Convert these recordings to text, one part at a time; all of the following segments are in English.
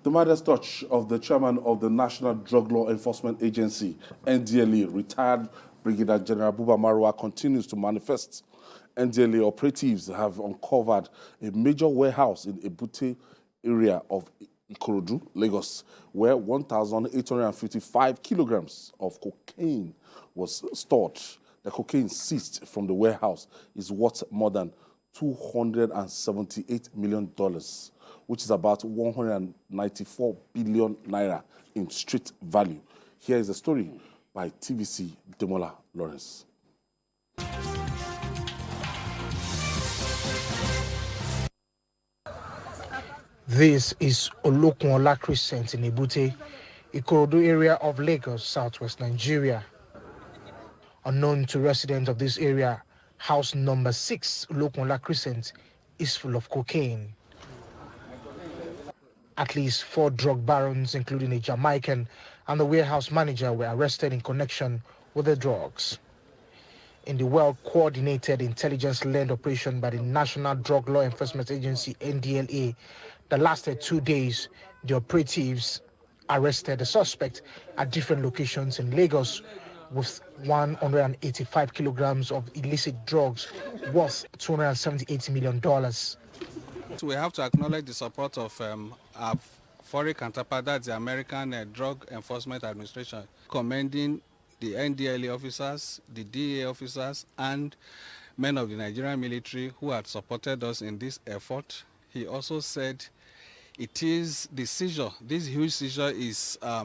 The Midas touch of the chairman of the National Drug Law Enforcement Agency, NDLA, retired Brigadier General Buba Marwa, continues to manifest. NDLA operatives have uncovered a major warehouse in Ebute area of Ikorodu, Lagos, where 1,855 kilograms of cocaine was stored. The cocaine seized from the warehouse is worth more than $278 million, which is about 194 billion naira in street value. Here is a story by TVC Demola Lawrence. This is Olokunla Crescent in Ebute, Ikorodu area of Lagos, southwest Nigeria. Unknown to residents of this area, house number 6, Olokunla Crescent, is full of cocaine. At least 4 drug barons, including a Jamaican and the warehouse manager, were arrested in connection with the drugs. In the well-coordinated intelligence-led operation by the National Drug Law Enforcement Agency, NDLA, that lasted 2 days, the operatives arrested the suspect at different locations in Lagos with 185 kilograms of illicit drugs worth $278 million. We have to acknowledge the support of our foreign counterpart, that's the American Drug Enforcement Administration, commending the NDLA officers, the DEA officers, and men of the Nigerian military who had supported us in this effort. He also said it is the seizure, this huge seizure is a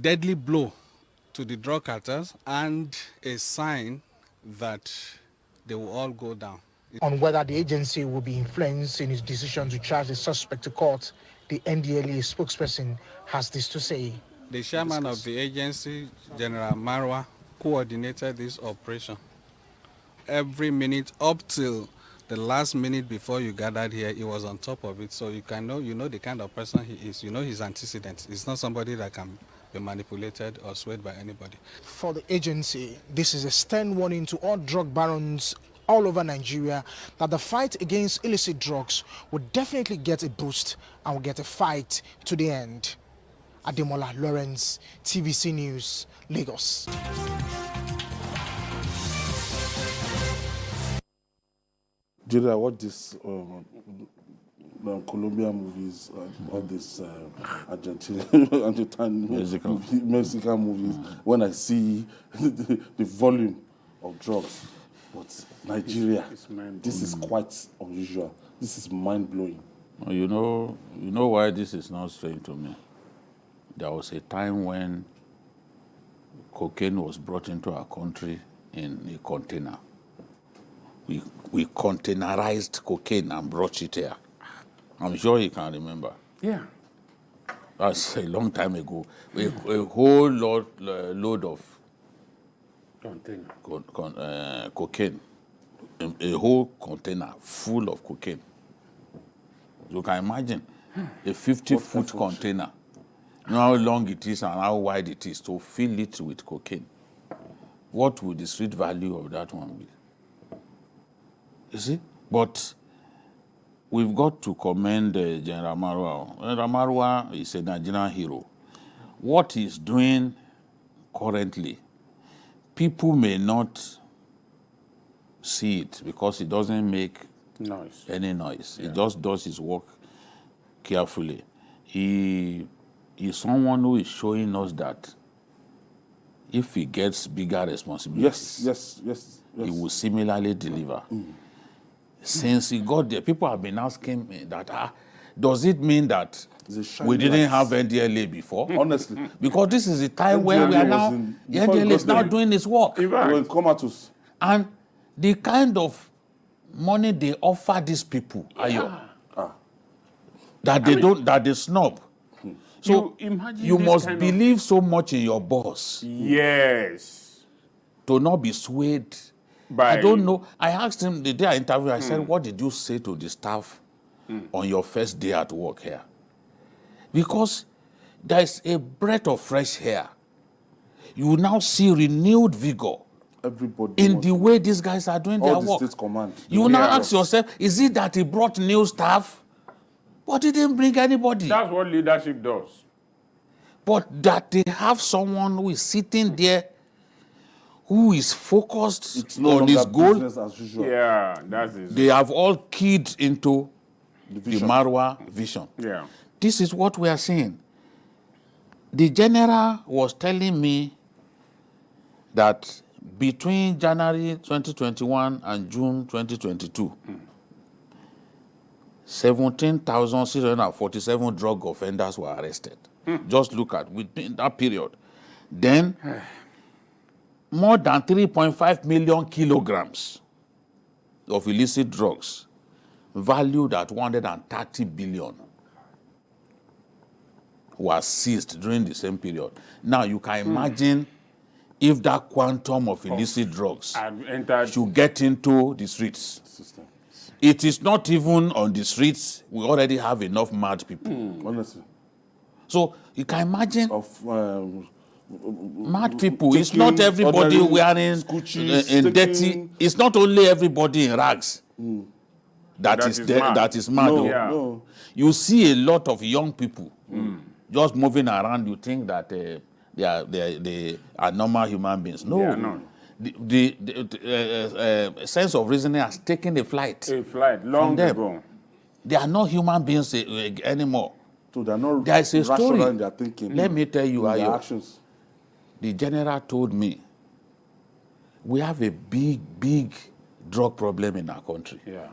deadly blow to the drug cartels and a sign that they will all go down. On whether the agency will be influenced in its decision to charge the suspect to court, the NDLA spokesperson has this to say. The chairman of the agency, General Marwa, coordinated this operation. Every minute up till the last minute before you gathered here, he was on top of it. So you know the kind of person he is. You know his antecedents. He's not somebody that can be manipulated or swayed by anybody. For the agency, this is a stern warning to all drug barons all over Nigeria that the fight against illicit drugs will definitely get a boost and will get a fight to the end. Ademola Lawrence, TVC News, Lagos. Judah, I watched this Colombian movies, all these Argentine Mexican movies, when I see the volume of drugs. But Nigeria, this is quite unusual. This is mind-blowing. Well, you know why this is not strange to me? There was a time when cocaine was brought into our country in a container. We containerized cocaine and brought it here. I'm sure you can remember. Yeah. That's a long time ago. A whole load of cocaine, a whole container full of cocaine. You can imagine a 50-foot container. You know how long it is and how wide it is to fill it with cocaine. What would the street value of that one be? You see? But we've got to commend General Marwa. General Marwa is a Nigerian hero. What he's doing currently, people may not see it because he doesn't make any noise. Yeah. He just does his work carefully. He is someone who is showing us that if he gets bigger responsibilities, he will similarly deliver. Since he got there, people have been asking me that, does it mean that we didn't have NDLA before? Honestly. Because this is the time where we are now, NDLA is now doing its work. And the kind of money they offer these people, that they snub. So you must believe so much in your boss. Yes. To not be swayed. I don't know. I asked him the day I interviewed, I said, what did you say to the staff on your first day at work here? Because there's a breath of fresh air. You now see renewed vigor in the way these guys are doing their work. You now ask yourself, is it that he brought new staff? but he didn't bring anybody. That's what leadership does. But that they have someone who is sitting there, who is focused It's no on longer his goal. business as usual. Yeah, that's it. They have all keyed into The the vision. Marwa vision. Yeah. This is what we are seeing. The general was telling me that between January 2021 and June 2022, 17,647 drug offenders were arrested. Just look at within that period. Then, more than 3.5 million kilograms of illicit drugs valued at 130 billion was seized during the same period. Now you can imagine if that quantum of illicit drugs I've entered. should get into the streets. System. It is not even on the streets. We already have enough mad people. Honestly. So you can imagine Of mad people. It's taking not everybody ordering wearing Gucci's, in dirty. taking- It's not only everybody in rags that That is is there, mad. that is mad. no, oh. Yeah. no. You see a lot of young people just moving around. You think that they are normal human beings. No, They are not. The sense of reasoning has taken a flight. A flight long them. ago. They are not human beings anymore. So they're not There is a rational story. in their thinking. Let me tell you, in their Ayo. actions. The general told me we have a big drug problem in our country. Yeah.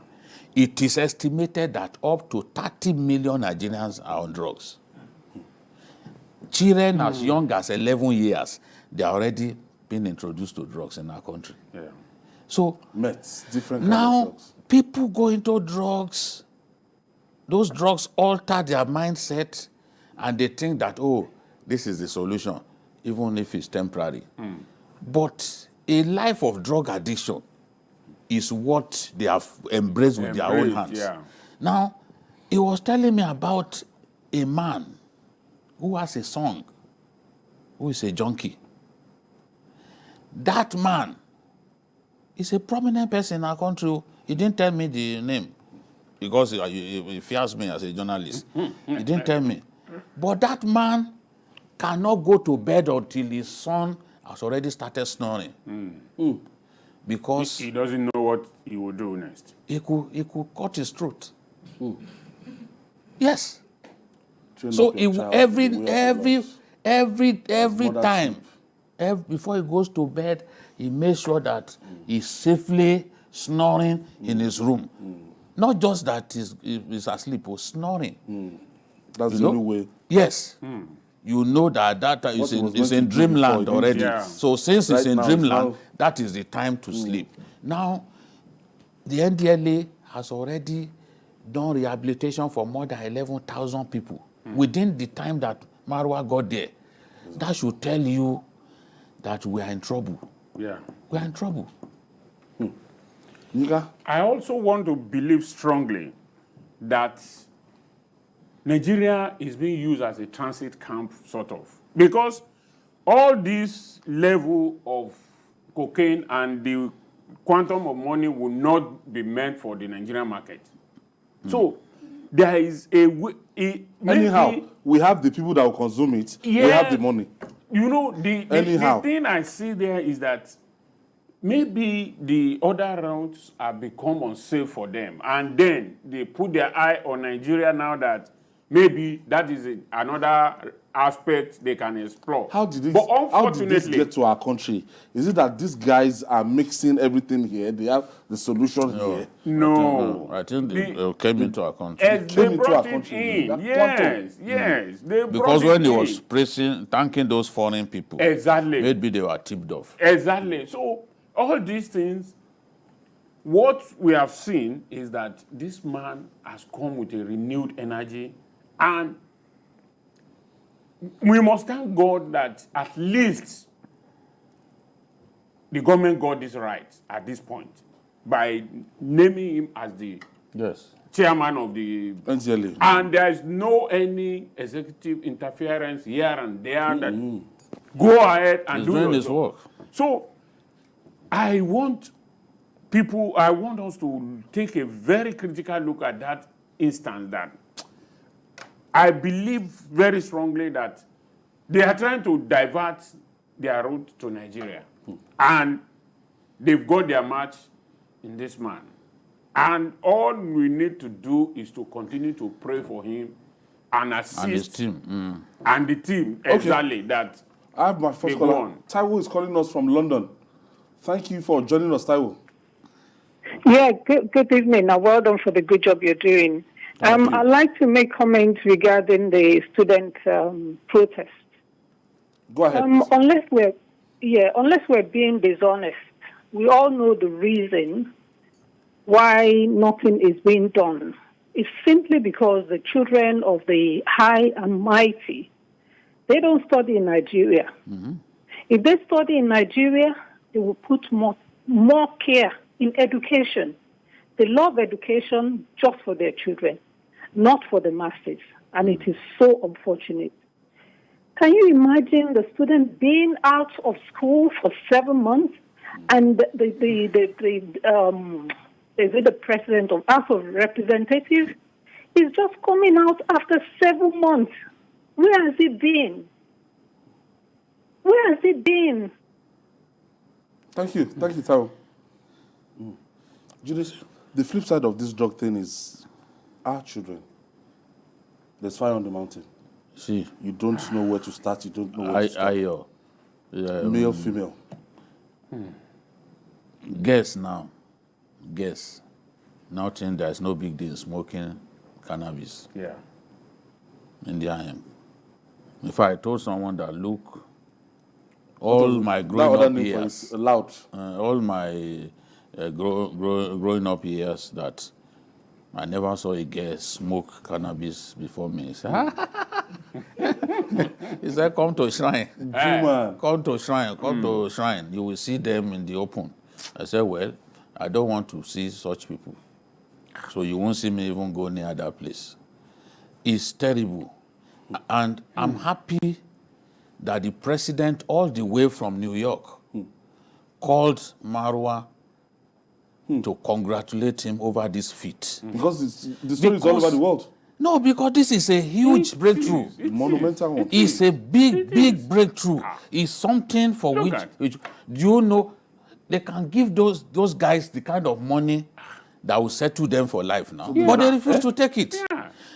It is estimated that up to 30 million Nigerians are on drugs. Children as young as 11 years, they are already being introduced to drugs in our country. Yeah. So Mets, different kind of now drugs. people go into drugs. Those drugs alter their mindset and they think that, oh, this is the solution, even if it's temporary. But a life of drug addiction is what they have embraced with their own Embraced, hands. yeah. Now, he was telling me about a man who has a son, who is a junkie. That man is a prominent person in our country. He didn't tell me the name because he fears me as a journalist. He didn't tell me. But that man cannot go to bed until his son has already started snoring. Because He doesn't know what he will do next. he could cut his throat. Yes. Train So up your he, child every in the way of the every Mother's time, sleep. before he goes to bed, he makes sure that he's safely snoring in his room. Not just that he's asleep, or snoring. That's You the know? only way. Time you know that time What is he in, was is meant in to do before, dreamland he didn't already. do. Yeah. So since Right it's in now, it's dreamland, now- that is the time to sleep. Now, the NDLA has already done rehabilitation for more than 11,000 people within the time that Marwa got there. That should tell you that we are in trouble. Yeah. We are in trouble. Nika, I also want to believe strongly that Nigeria is being used as a transit camp, sort of. Because all this level of cocaine and the quantum of money will not be meant for the Nigerian market. So there is a way. anyhow, we have the people that will consume it. We have the money. You know, the Anyhow. thing I see there is that maybe the other routes have become unsafe for them. And then they put their eye on Nigeria now that maybe that is another aspect they can explore. How did this unfortunately, get to our country? Is it that these guys are mixing everything here? They have the solution here. no. I think The- they came into our country. As came they into brought our it country, in. that Yes, yes. They brought Because it when he in. was thanking those foreign people, Exactly. maybe they were tipped off. Exactly. So all these things, what we have seen is that this man has come with a renewed energy, and we must thank God that at least the government got this right at this point by naming him as the Yes. chairman of the NDLA. and there is no any executive interference here and there that go ahead and He's do doing your his job. work. So I want us to take a very critical look at that instance that I believe very strongly that they are trying to divert their route to Nigeria. And they've got their match in this man. And all we need to do is to continue to pray for him and assist. And his team. And the team, exactly, that I have my first they go caller. on. Taiwo is calling us from London. Thank you for joining us, Taiwo. Yeah, good evening. Now, well done for the good job you're doing. Thank you. I'd like to make comments regarding the student protest. Go ahead. Unless we're being dishonest, we all know the reason why nothing is being done. It's simply because the children of the high and mighty, they don't study in Nigeria. Mm-hmm. If they study in Nigeria, they will put more care in education. They love education just for their children, not for the masses. And it is so unfortunate. Can you imagine the student being out of school for 7 months and the president of House of Representatives is just coming out after 7 months? Where has he been? Where has he been? Thank you, Taiwo. Judith, the flip side of this drug thing is our children. There's fire on the mountain. See, You don't know where to start. You don't know where to start. Male, female. Guess now. Guess. Nothing, there's no big deal smoking cannabis Yeah. in the IM. If I told someone that, look, all my That growing other up name for years, it, loud. all my growing up years, that I never saw a girl smoke cannabis before me. He said, he said, come to shrine. Juma. Come to shrine, come to shrine. You will see them in the open. I said, well, I don't want to see such people. So you won't see me even go near that place. It's terrible. And I'm happy that the president, all the way from New York, called Marwa to congratulate him over this feat. Because the story is all over the world. No, because this is a huge breakthrough. Monumental one. It's a big breakthrough. It's something for Look which do you know they can give those guys the kind of money that will settle them for life now. But they refuse to take it.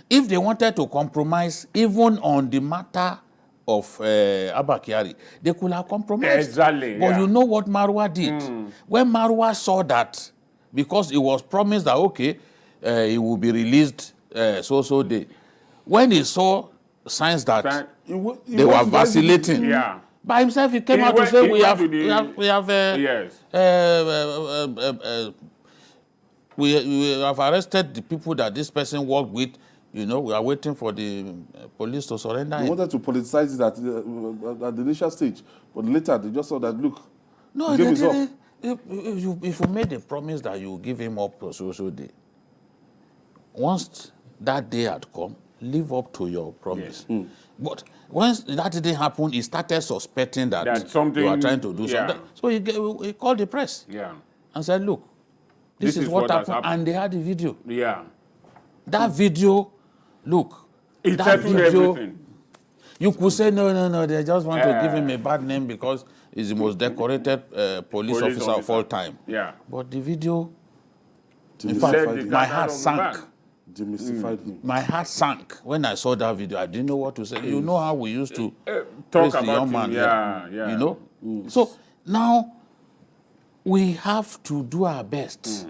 If they wanted to compromise even on the matter of Abba Kyari, they could have compromised. Exactly, But yeah. you know what Marwa did? When Marwa saw that, because it was promised that, okay, he will be released so day. When he saw signs that they were vacillating, Yeah. by himself he came He out to went- say he we went have to the- Yes. we have arrested the people that this person worked with. You know, we are waiting for the police to surrender They him. wanted to politicize it at the initial stage, but later they just saw that, look, No, he gave they his up. didn't. If you made a promise that you give him up to so day, once that day had come, live up to your promise. But once that didn't happen, he started suspecting that, That something- you are trying to do yeah. something. So he called the press Yeah. and said, look, this is what has happened. And they had the video. Yeah. That video, look, It that settled video, everything. you could say, no, they just want to give him a bad name because he's the most decorated police officer of all time. Yeah. But the video, in Demystified fact, him. Said the my cat heart out of the sank. bag. Demystified him. My heart sank when I saw that video. I didn't know what to say. You know how we used to Talk praise the about young him, man. yeah, yeah. You know? So now we have to do our best.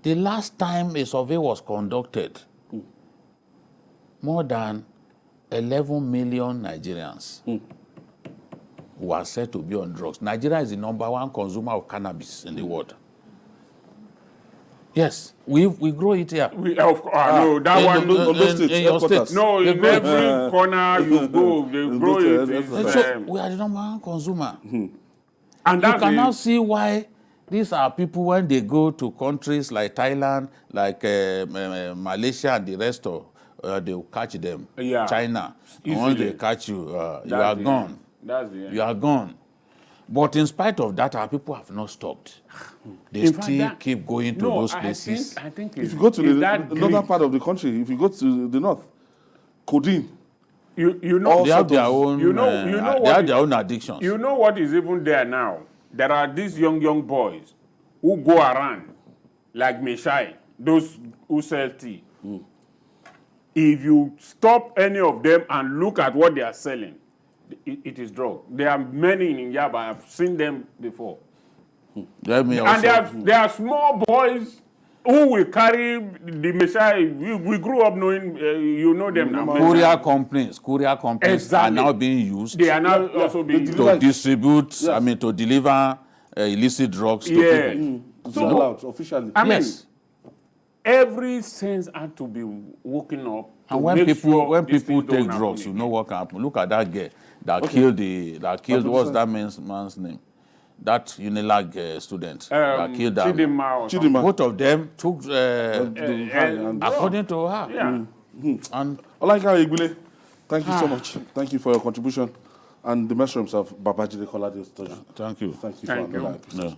The last time a survey was conducted, more than 11 million Nigerians were said to be on drugs. Nigeria is the #1 consumer of cannabis in the world. Yes, we grow it here. Of course, no, that in one. the- on those states, in your headquarters. state. No, They in grow it. every corner you go, they grow it. It's, And so we are the #1 consumer. and You that's can now the, see why these are people when they go to countries like Thailand, like Malaysia and the rest of, they will catch them. Yeah. China. And Easily. once they catch you, you that's are the gone. end. That's the end. You are gone. But in spite of that, our people have not stopped. They In fact, still that- keep going to no, those places. I think If you go to it's the that northern greed. part of the country, if you go to the north, codeine, you know, all They have sort their of- own. you know they what have it- their own addictions. You know what is even there now? There are these young boys who go around like Meshai, those who sell tea. If you stop any of them and look at what they are selling, it is drug. There are many in Yaba. I've seen them before. Let me And also. there are small boys who will carry the Meshai. We grew up knowing, you know them now. Courier companies Exactly. are now being used They are now also being They used. deliver- to distribute, Yes. I mean, to deliver illicit drugs to Yeah. people. it's not allowed officially. I mean, Yes. every sense had to be woken up. to And when make people sure these people things don't take drugs, happen you know again. what can happen. Look at that girl that killed what's that man's name? That Unilag student that killed that. Chidinma or something. Chidinma. Both of them took, And according to her. Yeah. And Olayinka Egbile, thank you so much. Thank you for your contribution. And the master himself, Babajide Kolade Otoju. thank you. Thank you Thank for you. that. Yeah.